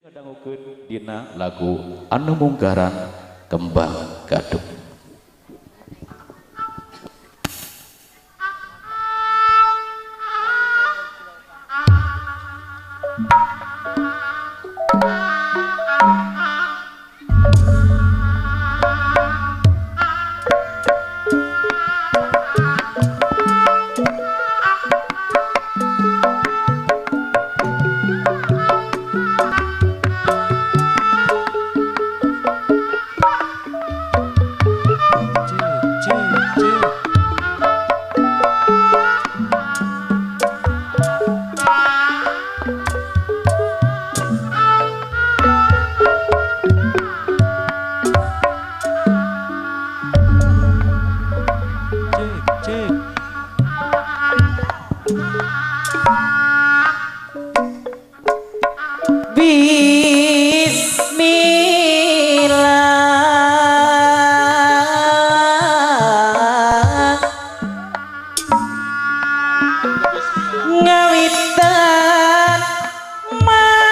Dangukeun dina lagu anu munggaran Kembang Gadung. Ngawitan manggung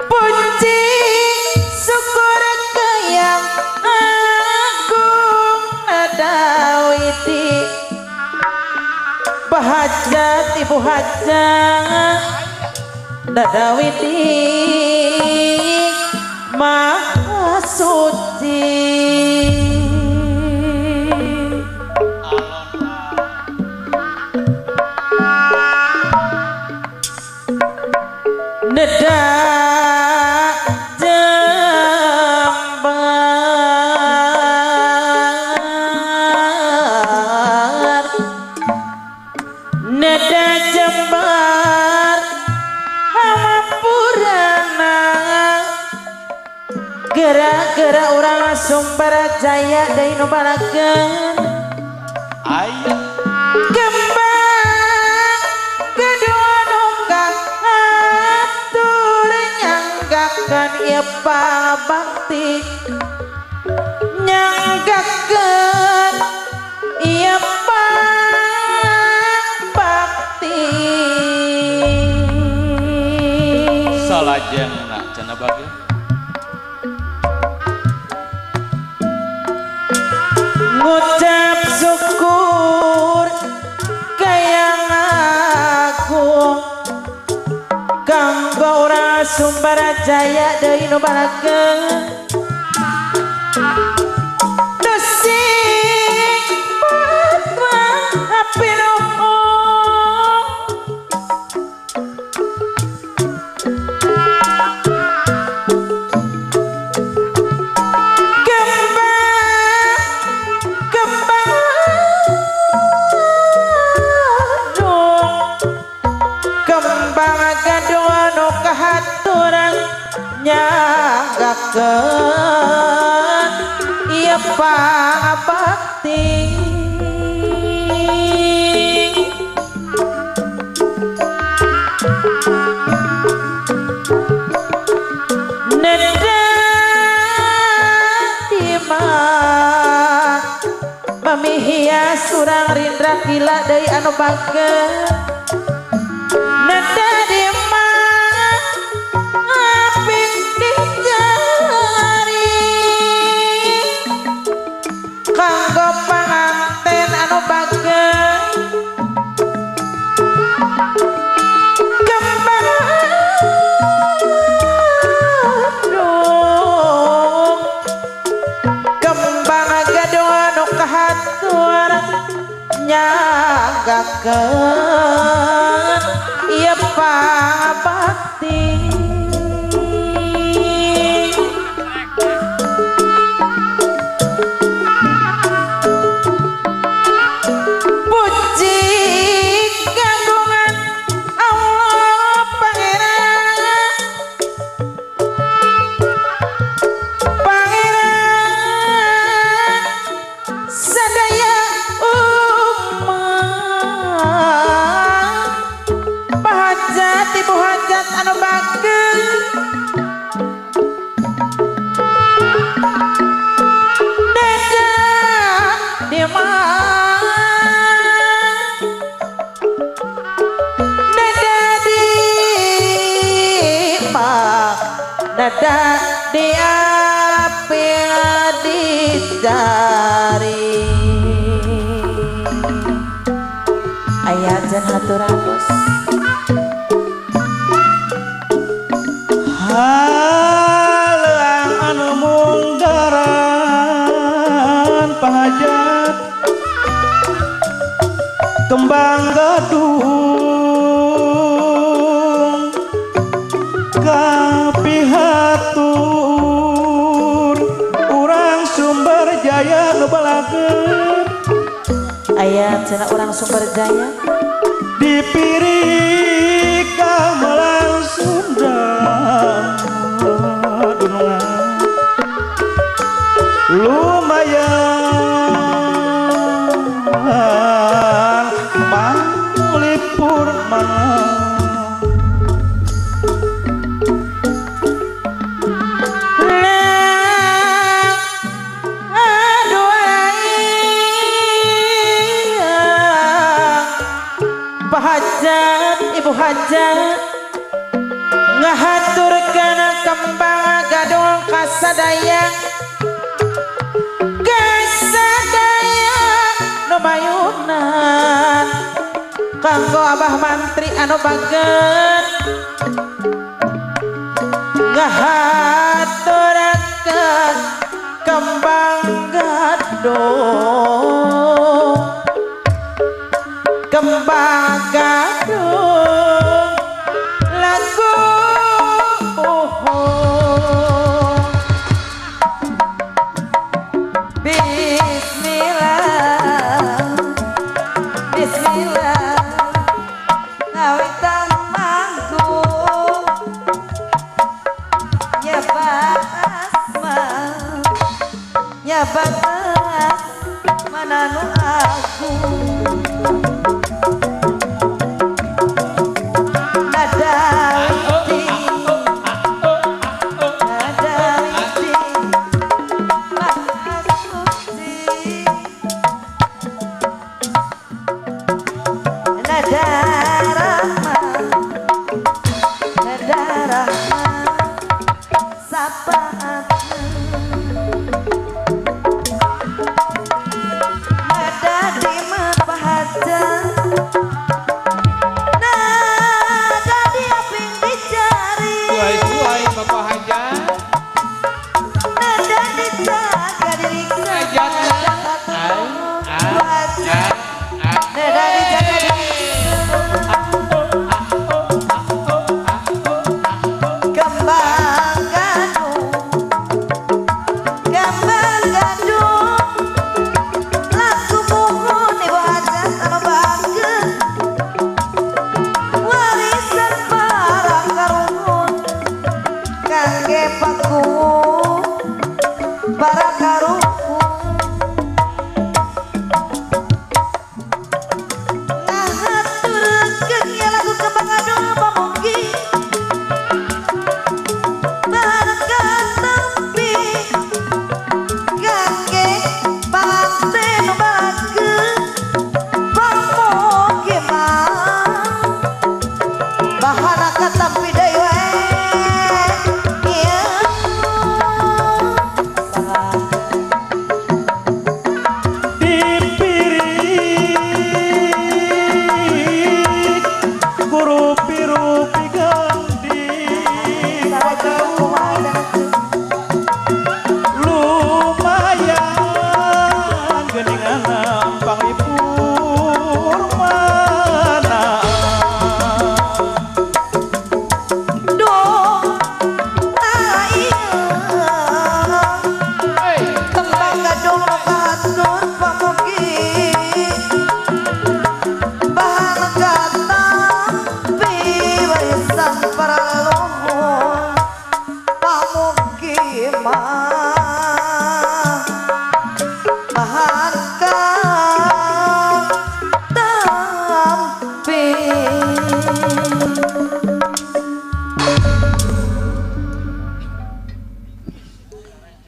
puji syukur ke yang agung nadawiti bahajat ibu hajat nadawiti Maha Suci Nedak Jembar Nedak Jembar Hamapurana Gerak-gerak orang Sumber Jaya dari nubalakeun Aya Kembang kedua nuka atur nyanggakan ieu pabakti nyanggakan ieu pabakti salajengna cenah bageus ngucap syukur kayang agung kanggo urang Sumber Jaya deui nu balakeun desing putra api nuhung Kembang gadung anu kahaturan nyanggakeun ieu pabakti nedak imah mamihias urang rindra gila deui anu bageus nada di mana api dicari kanggo panganten anu bageus kembang gadung kembang gadung anu kahatur nyanggakeun ieu pabakti puji kagungan Allah Pangeran sadaya umat bahajat ibu hajat anu bageus dadak nada diapi dicari ayah jan haturanos halang anu munggaran pahajat kembang gadung kapihatur urang Sumber Jaya nu balageun ayah cenah orang Sumber Jaya dipiri gamelan Sunda dunungan lumayan panglipur mana Hajat ibu hajat ngahaturkeun kembang gadung kasadayang nu mayunan kanggo abah mantri anu bageut ngahaturkeun kembang gadung kembang gadung lagu Bismillah Bismillah ngawitan manggung nyebas mananu aku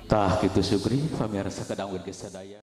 Tah kitu Sugri pamirsa kadang geus sadaya